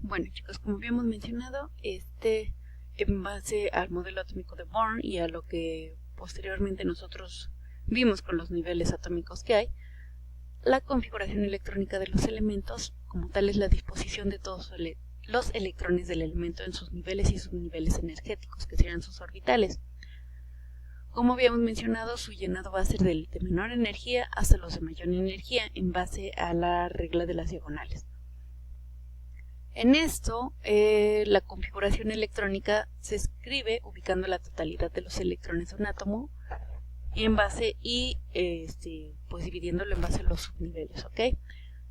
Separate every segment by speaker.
Speaker 1: Bueno chicos, como habíamos mencionado, en base al modelo atómico de Born y a lo que posteriormente nosotros vimos con los niveles atómicos que hay, la configuración electrónica de los elementos como tal es la disposición de todos los electrones del elemento en sus niveles y subniveles energéticos, que serían sus orbitales. Como habíamos mencionado, su llenado va a ser de menor energía hasta los de mayor energía en base a la regla de las diagonales. En esto, la configuración electrónica se escribe ubicando la totalidad de los electrones de un átomo en base y pues dividiéndolo en base a los subniveles, ¿ok?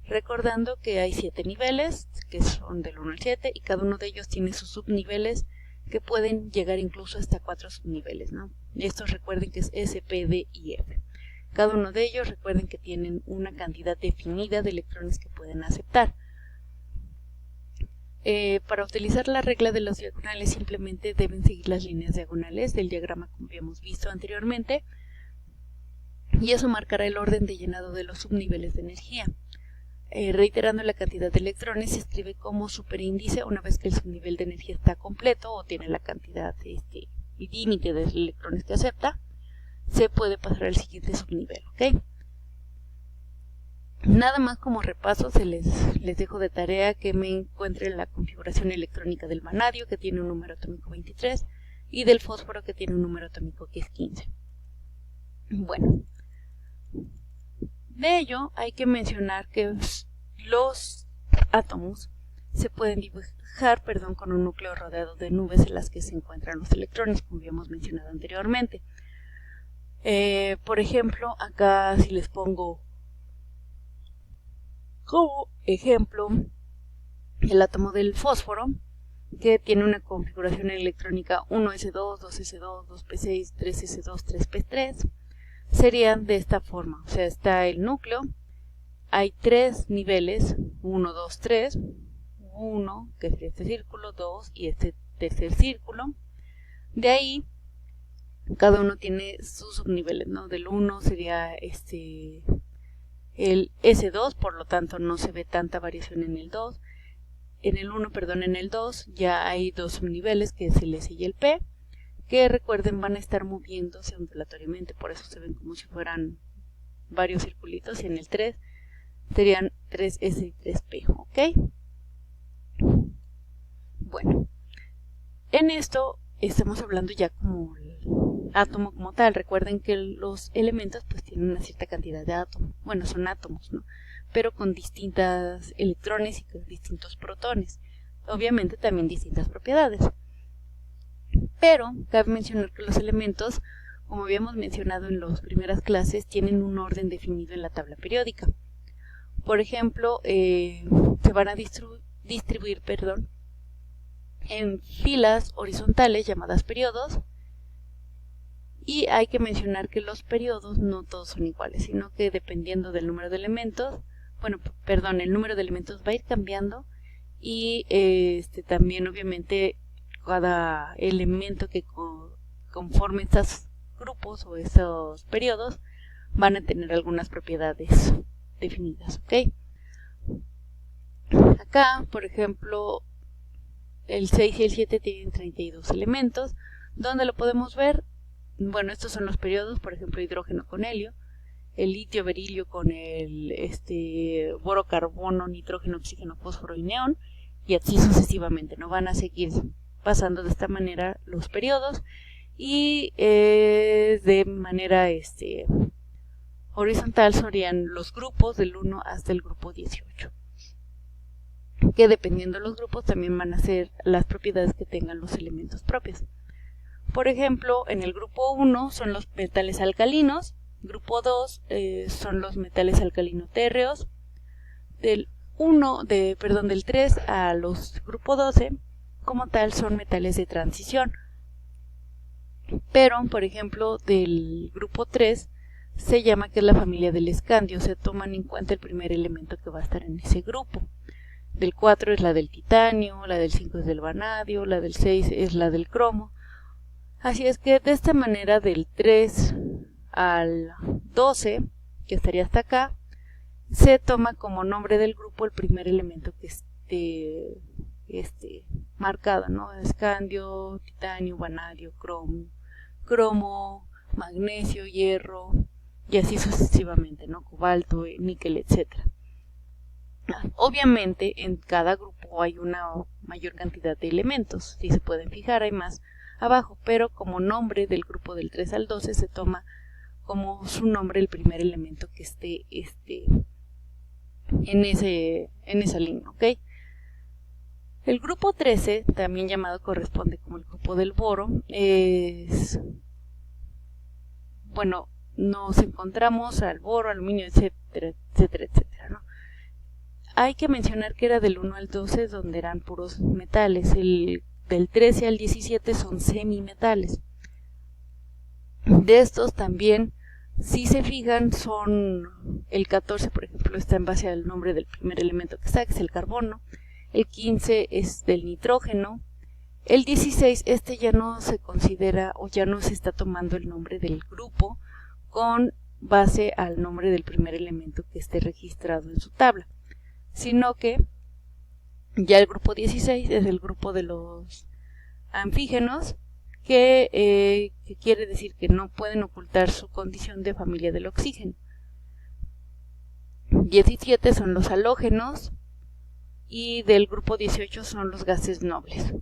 Speaker 1: Recordando que hay 7 niveles, que son del 1 al 7, y cada uno de ellos tiene sus subniveles que pueden llegar incluso hasta 4 subniveles, ¿no? Estos recuerden que es S, P, D y F. Cada uno de ellos recuerden que tienen una cantidad definida de electrones que pueden aceptar. Para utilizar la regla de los diagonales simplemente deben seguir las líneas diagonales del diagrama como habíamos visto anteriormente, y eso marcará el orden de llenado de los subniveles de energía. Reiterando, la cantidad de electrones se escribe como superíndice una vez que el subnivel de energía está completo o tiene la cantidad y límite de electrones que acepta, se puede pasar al siguiente subnivel, ¿ok? Nada más como repaso, les dejo de tarea que me encuentren la configuración electrónica del vanadio, que tiene un número atómico 23, y del fósforo, que tiene un número atómico que es 15. Bueno, de ello hay que mencionar que los átomos se pueden dibujar con un núcleo rodeado de nubes en las que se encuentran los electrones, como habíamos mencionado anteriormente. Por ejemplo, acá si les pongo como ejemplo el átomo del fósforo, que tiene una configuración electrónica 1s2, 2s2, 2p6, 3s2, 3p3, serían de esta forma. O sea, está el núcleo, hay 3 niveles, 1, 2, 3, 1, que sería este círculo, 2 y este tercer círculo. De ahí, cada uno tiene sus subniveles, ¿no? Del 1 sería el S2, por lo tanto no se ve tanta variación en el 2. En el 1, perdón, en el 2 ya hay 2 subniveles, que es el S y el P, que recuerden van a estar moviéndose ondulatoriamente, por eso se ven como si fueran varios circulitos, y en el 3 serían 3S y 3P, ¿ok? Bueno, en esto estamos hablando ya como el átomo como tal. Recuerden que los elementos pues tienen una cierta cantidad de átomos, bueno, son átomos, ¿no? Pero con distintos electrones y con distintos protones, obviamente también distintas propiedades. Pero cabe mencionar que los elementos, como habíamos mencionado en las primeras clases, tienen un orden definido en la tabla periódica. Por ejemplo, se van a distribuir en filas horizontales llamadas periodos, y hay que mencionar que los periodos no todos son iguales, sino que dependiendo del número de elementos, el número de elementos va a ir cambiando, y también obviamente cada elemento que conforme estos grupos o estos periodos van a tener algunas propiedades definidas, ¿ok? Acá, por ejemplo, el 6 y el 7 tienen 32 elementos. ¿Dónde lo podemos ver? Bueno, estos son los periodos, por ejemplo, hidrógeno con helio, el litio, berilio con el boro, carbono, nitrógeno, oxígeno, fósforo y neón, y así sucesivamente, ¿no? Van a seguir pasando de esta manera los periodos, y de manera horizontal serían los grupos del 1 hasta el grupo 18, que dependiendo de los grupos también van a ser las propiedades que tengan los elementos propios. Por ejemplo, en el grupo 1 son los metales alcalinos, grupo 2 son los metales alcalino-térreos, del 3 a los grupo 12 como tal son metales de transición. Pero, por ejemplo, del grupo 3 se llama que es la familia del escandio, se toman en cuenta el primer elemento que va a estar en ese grupo. Del 4 es la del titanio, la del 5 es del vanadio, la del 6 es la del cromo. Así es que de esta manera, del 3 al 12, que estaría hasta acá, se toma como nombre del grupo el primer elemento que marcada, ¿no? Escandio, titanio, vanadio, cromo, magnesio, hierro y así sucesivamente, ¿no? Cobalto, níquel, etcétera. Obviamente en cada grupo hay una mayor cantidad de elementos, si se pueden fijar hay más abajo, pero como nombre del grupo del 3 al 12 se toma como su nombre el primer elemento que esté en esa línea, ¿ok? El grupo 13, también llamado corresponde como el grupo del boro, nos encontramos al boro, aluminio, etcétera, etcétera, etcétera, ¿no? Hay que mencionar que era del 1 al 12 donde eran puros metales, del 13 al 17 son semimetales. De estos también, si se fijan, son el 14, por ejemplo, está en base al nombre del primer elemento que está, que es el carbono. El 15 es del nitrógeno. El 16, ya no se considera o ya no se está tomando el nombre del grupo con base al nombre del primer elemento que esté registrado en su tabla, sino que ya el grupo 16 es el grupo de los anfígenos, que quiere decir que no pueden ocultar su condición de familia del oxígeno. 17 son los halógenos y del grupo 18 son los gases nobles,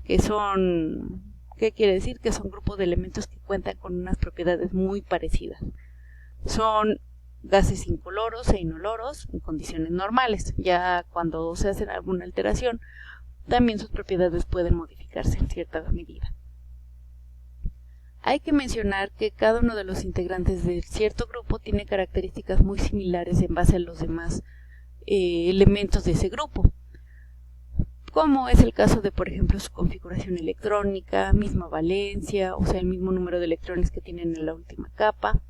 Speaker 1: ¿qué quiere decir? Que son grupos de elementos que cuentan con unas propiedades muy parecidas. Son gases incoloros e inoloros en condiciones normales. Ya cuando se hace alguna alteración, también sus propiedades pueden modificarse en cierta medida. Hay que mencionar que cada uno de los integrantes de cierto grupo tiene características muy similares en base a los demás elementos de ese grupo, como es el caso de, por ejemplo, su configuración electrónica, misma valencia, o sea, el mismo número de electrones que tienen en la última capa.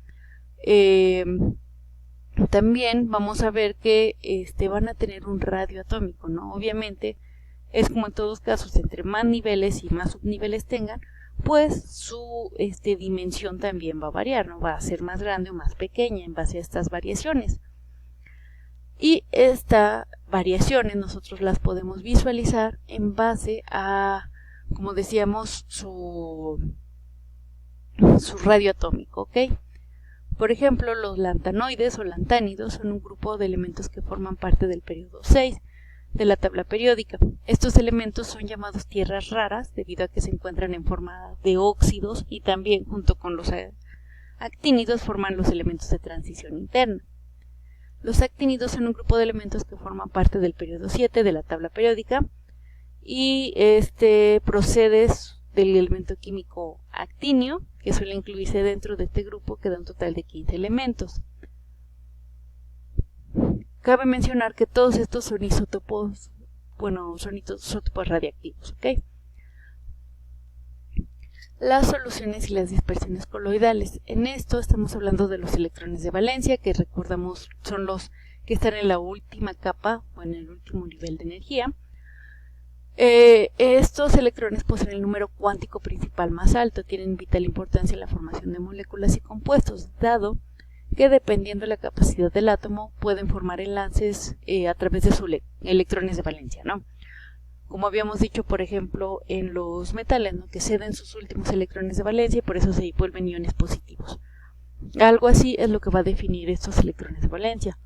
Speaker 1: También vamos a ver que van a tener un radio atómico, ¿no? Obviamente, es como en todos casos, entre más niveles y más subniveles tengan, pues su dimensión también va a variar, ¿no? Va a ser más grande o más pequeña en base a estas variaciones. Y estas variaciones nosotros las podemos visualizar en base a, como decíamos, su radio atómico, ¿ok? Por ejemplo, los lantanoides o lantánidos son un grupo de elementos que forman parte del periodo 6 de la tabla periódica. Estos elementos son llamados tierras raras debido a que se encuentran en forma de óxidos y también junto con los actínidos forman los elementos de transición interna. Los actínidos son un grupo de elementos que forman parte del periodo 7 de la tabla periódica y procede del elemento químico actinio, que suele incluirse dentro de este grupo, que da un total de 15 elementos. Cabe mencionar que todos estos son isótopos, radiactivos, ¿ok? Las soluciones y las dispersiones coloidales. En esto estamos hablando de los electrones de valencia, que recordamos son los que están en la última capa o en el último nivel de energía. Estos electrones poseen el número cuántico principal más alto, tienen vital importancia en la formación de moléculas y compuestos, dado que dependiendo de la capacidad del átomo pueden formar enlaces a través de sus electrones de valencia, ¿no? Como habíamos dicho, por ejemplo, en los metales, ¿no? Que ceden sus últimos electrones de valencia y por eso se vuelven iones positivos. Algo así es lo que va a definir estos electrones de valencia.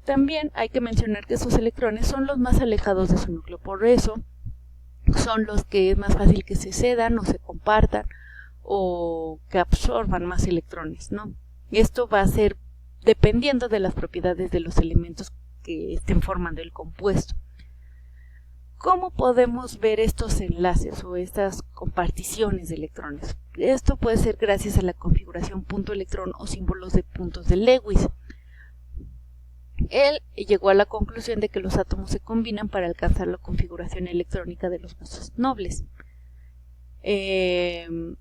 Speaker 1: También hay que mencionar que estos electrones son los más alejados de su núcleo, por eso son los que es más fácil que se cedan o se compartan o que absorban más electrones, ¿no? Y esto va a ser dependiendo de las propiedades de los elementos que estén formando el compuesto. ¿Cómo podemos ver estos enlaces o estas comparticiones de electrones? Esto puede ser gracias a la configuración punto-electrón o símbolos de puntos de Lewis. Él llegó a la conclusión de que los átomos se combinan para alcanzar la configuración electrónica de los más nobles. En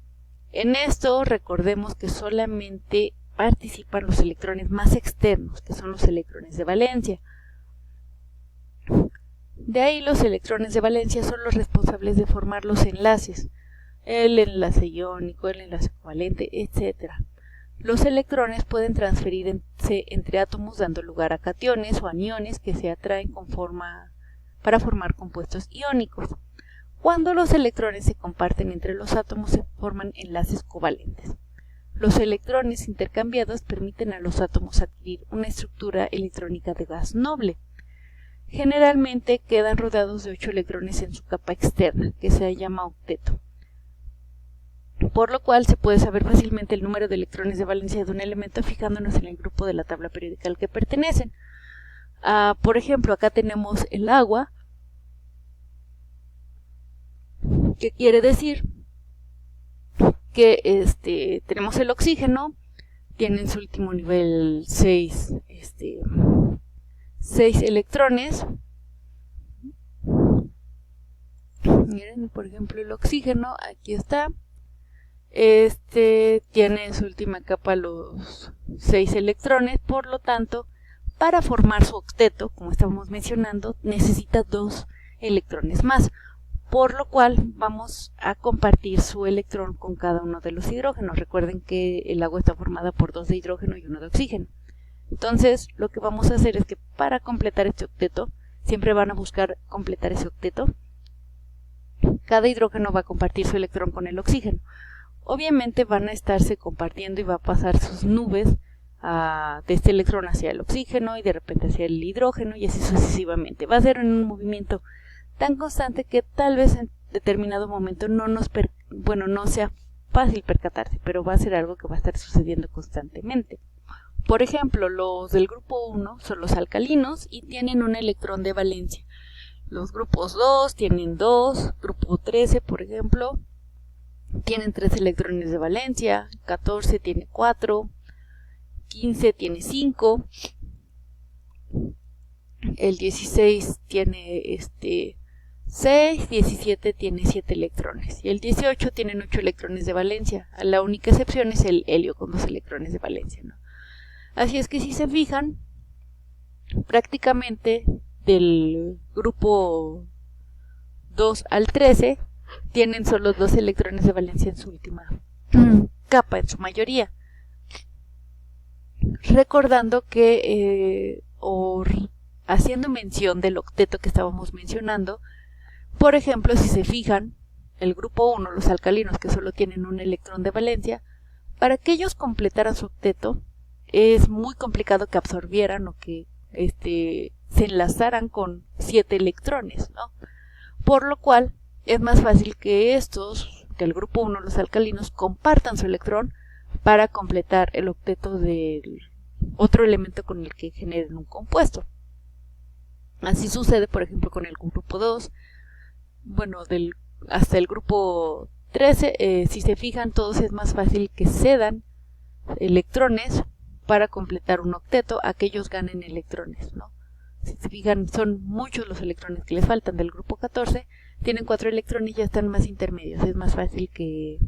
Speaker 1: esto recordemos que solamente participan los electrones más externos, que son los electrones de valencia. De ahí los electrones de valencia son los responsables de formar los enlaces, el enlace iónico, el enlace covalente, etc. los electrones pueden transferirse entre átomos dando lugar a cationes o aniones que se atraen para formar compuestos iónicos. Cuando los electrones se comparten entre los átomos se forman enlaces covalentes. Los electrones intercambiados permiten a los átomos adquirir una estructura electrónica de gas noble. Generalmente quedan rodeados de 8 electrones en su capa externa, que se llama octeto, por lo cual se puede saber fácilmente el número de electrones de valencia de un elemento fijándonos en el grupo de la tabla periódica al que pertenecen. Por ejemplo, acá tenemos el agua, que quiere decir que tenemos el oxígeno, tiene en su último nivel 6 electrones. Miren, por ejemplo, el oxígeno, aquí está, tiene en su última capa los 6 electrones, por lo tanto, para formar su octeto, como estábamos mencionando, necesita 2 electrones más, por lo cual vamos a compartir su electrón con cada uno de los hidrógenos. Recuerden que el agua está formada por 2 de hidrógeno y 1 de oxígeno. Entonces, lo que vamos a hacer es que para completar este octeto, siempre van a buscar completar ese octeto, cada hidrógeno va a compartir su electrón con el oxígeno. Obviamente van a estarse compartiendo y va a pasar sus nubes de este electrón hacia el oxígeno y de repente hacia el hidrógeno y así sucesivamente. Va a ser en un movimiento tan constante que tal vez en determinado momento no sea fácil percatarse, pero va a ser algo que va a estar sucediendo constantemente. Por ejemplo, los del grupo 1 son los alcalinos y tienen un electrón de valencia. Los grupos 2 tienen 2, grupo 13, por ejemplo, tienen 3 electrones de valencia, 14 tiene 4, 15 tiene 5, el 16 tiene 6, 17 tiene 7 electrones y el 18 tienen 8 electrones de valencia. La única excepción es el helio con 2 electrones de valencia, ¿no? Así es que si se fijan, prácticamente del grupo 2 al 13 tienen solo 2 electrones de valencia en su última capa, en su mayoría. Recordando que, haciendo mención del octeto que estábamos mencionando, por ejemplo, si se fijan, el grupo 1, los alcalinos que solo tienen un electrón de valencia, para que ellos completaran su octeto, es muy complicado que absorbieran o que se enlazaran con 7 electrones, ¿no? Por lo cual es más fácil que el grupo 1, los alcalinos, compartan su electrón para completar el octeto del otro elemento con el que generen un compuesto. Así sucede, por ejemplo, con el grupo 2, hasta el grupo 13, si se fijan, todos es más fácil que cedan electrones para completar un octeto a que ellos ganen electrones, ¿no? Si se fijan, son muchos los electrones que les faltan. Del grupo 14 tienen 4 electrones y ya están más intermedios. Es más fácil que,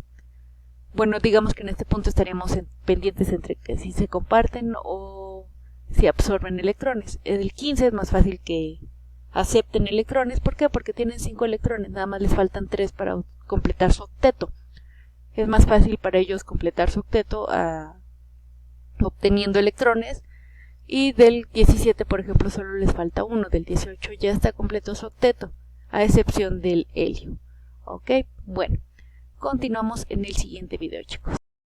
Speaker 1: digamos que en este punto estaríamos pendientes entre que si se comparten o si absorben electrones. El 15 es más fácil que acepten electrones. ¿Por qué? Porque tienen 5 electrones, nada más les faltan 3 para completar su octeto. Es más fácil para ellos completar su octeto obteniendo electrones, y del 17, por ejemplo, solo les falta 1, del 18 ya está completo su octeto, a excepción del helio. Ok, bueno, continuamos en el siguiente video, chicos.